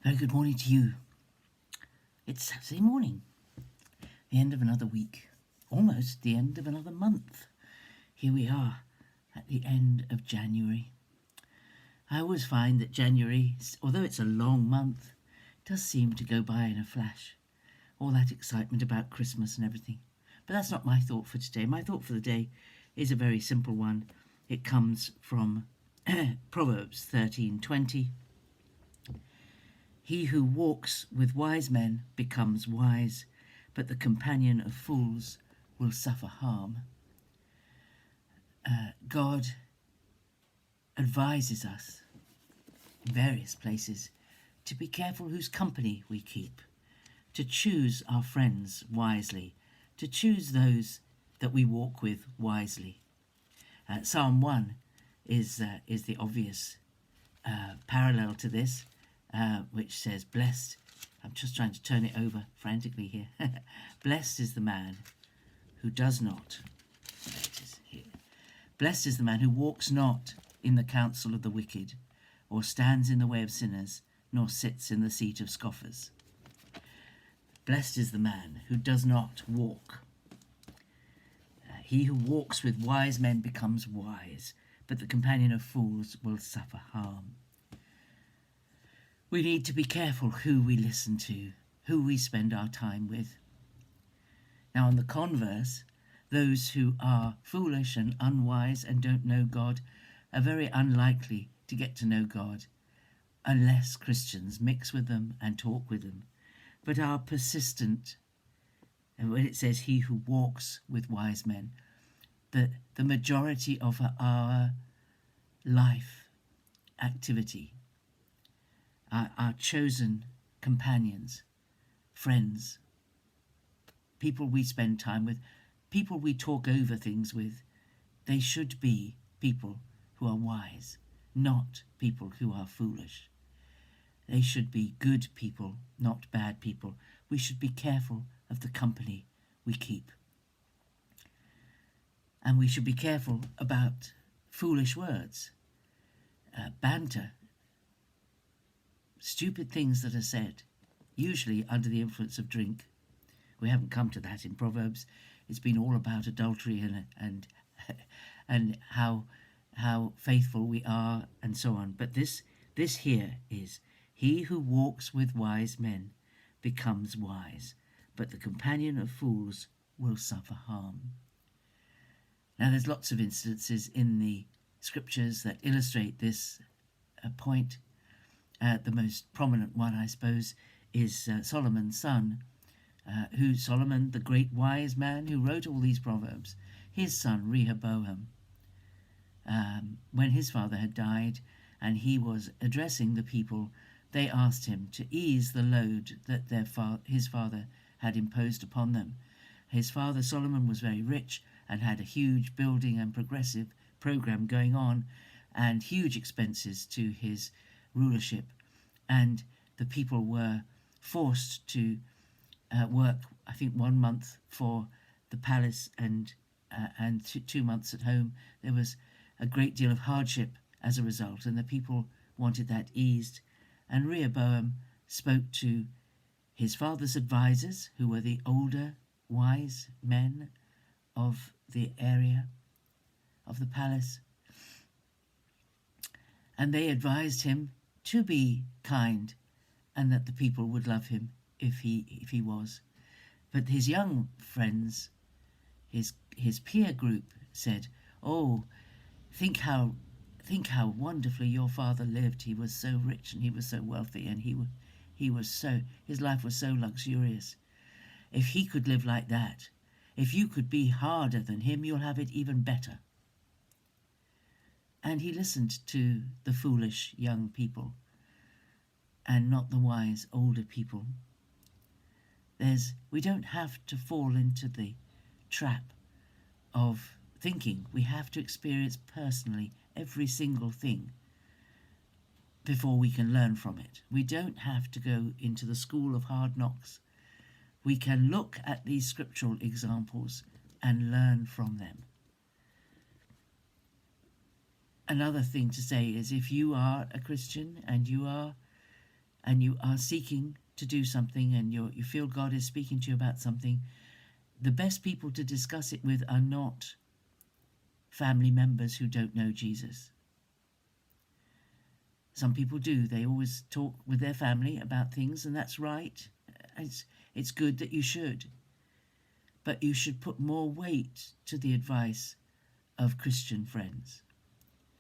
Very good morning to you. It's Saturday morning, the end of another week, almost the end of another month. Here we are at the end of January. I always find that January, although it's a long month, does seem to go by in a flash. All that excitement about Christmas and everything. But that's not my thought for today. My thought for the day is a very simple one. It comes from Proverbs 13:20. He who walks with wise men becomes wise, but the companion of fools will suffer harm. God advises us in various places to be careful whose company we keep, to choose our friends wisely, to choose those that we walk with wisely. Psalm 1 is the obvious parallel to this. Which says, blessed, I'm just trying to turn it over frantically here. Blessed is the man who does not, there it is here. Blessed is the man who walks not in the counsel of the wicked, or stands in the way of sinners, nor sits in the seat of scoffers. Blessed is the man who does not walk. He who walks with wise men becomes wise, but the companion of fools will suffer harm. We need to be careful who we listen to, who we spend our time with. Now, on the converse, those who are foolish and unwise and don't know God are very unlikely to get to know God unless Christians mix with them and talk with them, but are persistent. And when it says he who walks with wise men, the majority of our life activity, our chosen companions, friends, people we spend time with, people we talk over things with, they should be people who are wise, not people who are foolish. They should be good people, not bad people. We should be careful of the company we keep. And we should be careful about foolish words, banter, stupid things that are said, usually under the influence of drink. We haven't come to that in Proverbs. It's been all about adultery and how faithful we are and so on. But this here is, he who walks with wise men becomes wise, but the companion of fools will suffer harm. Now, there's lots of instances in the scriptures that illustrate this point. The most prominent one, I suppose, is Solomon's son, Solomon, the great wise man who wrote all these proverbs. His son Rehoboam, when his father had died and he was addressing the people, they asked him to ease the load that his father had imposed upon them. His father Solomon was very rich and had a huge building and progressive program going on, and huge expenses to his rulership, and the people were forced to work, I think, 1 month for the palace and 2 months at home. There was a great deal of hardship as a result, and the people wanted that eased. And Rehoboam spoke to his father's advisors, who were the older wise men of the area of the palace, and they advised him to be kind and that the people would love him if he was. But his young friends, his peer group, said, "Oh, think how wonderfully your father lived. He was so rich and he was so wealthy, and his life was so luxurious. If he could live like that, if you could be harder than him, you'll have it even better." And he listened to the foolish young people and not the wise older people. We don't have to fall into the trap of thinking we have to experience personally every single thing before we can learn from it. We don't have to go into the school of hard knocks. We can look at these scriptural examples and learn from them. Another thing to say is, if you are a Christian and you are and you are seeking to do something, and you feel God is speaking to you about something, the best people to discuss it with are not family members who don't know Jesus. Some people do. They always talk with their family about things, and that's right. It's good that you should. But you should put more weight to the advice of Christian friends.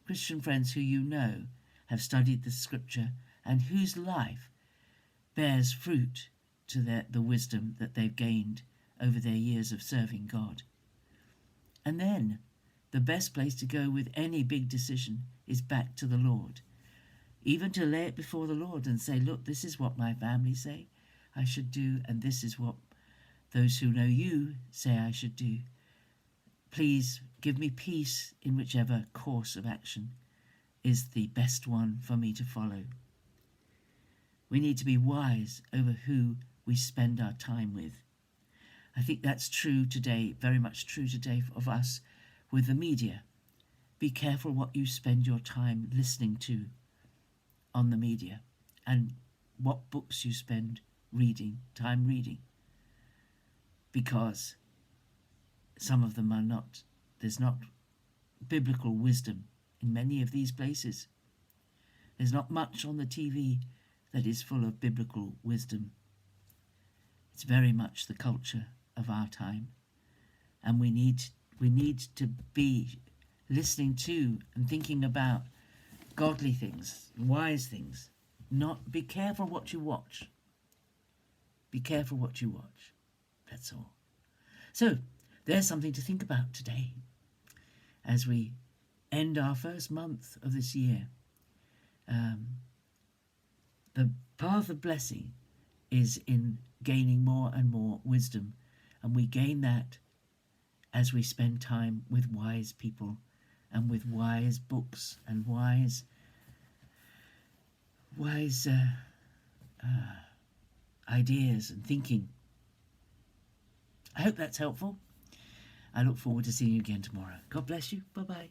Christian friends who you know have studied the scripture and whose life bears fruit to the wisdom that they've gained over their years of serving God. And then the best place to go with any big decision is back to the Lord. Even to lay it before the Lord and say, look, this is what my family say I should do, and this is what those who know you say I should do. Please give me peace in whichever course of action is the best one for me to follow. We need to be wise over who we spend our time with. I think that's true today, very much true today of us with the media. Be careful what you spend your time listening to on the media, and what books you spend time reading. Because some of them are not, there's not biblical wisdom in many of these places. There's not much on the TV that is full of biblical wisdom. It's very much the culture of our time, and we need to be listening to and thinking about godly things, wise things. Not be careful what you watch. Be careful what you watch. That's all. So there's something to think about today as we end our first month of this year. The path of blessing is in gaining more and more wisdom, and we gain that as we spend time with wise people and with wise books and wise ideas and thinking. I hope that's helpful. I look forward to seeing you again tomorrow. God bless you. Bye-bye.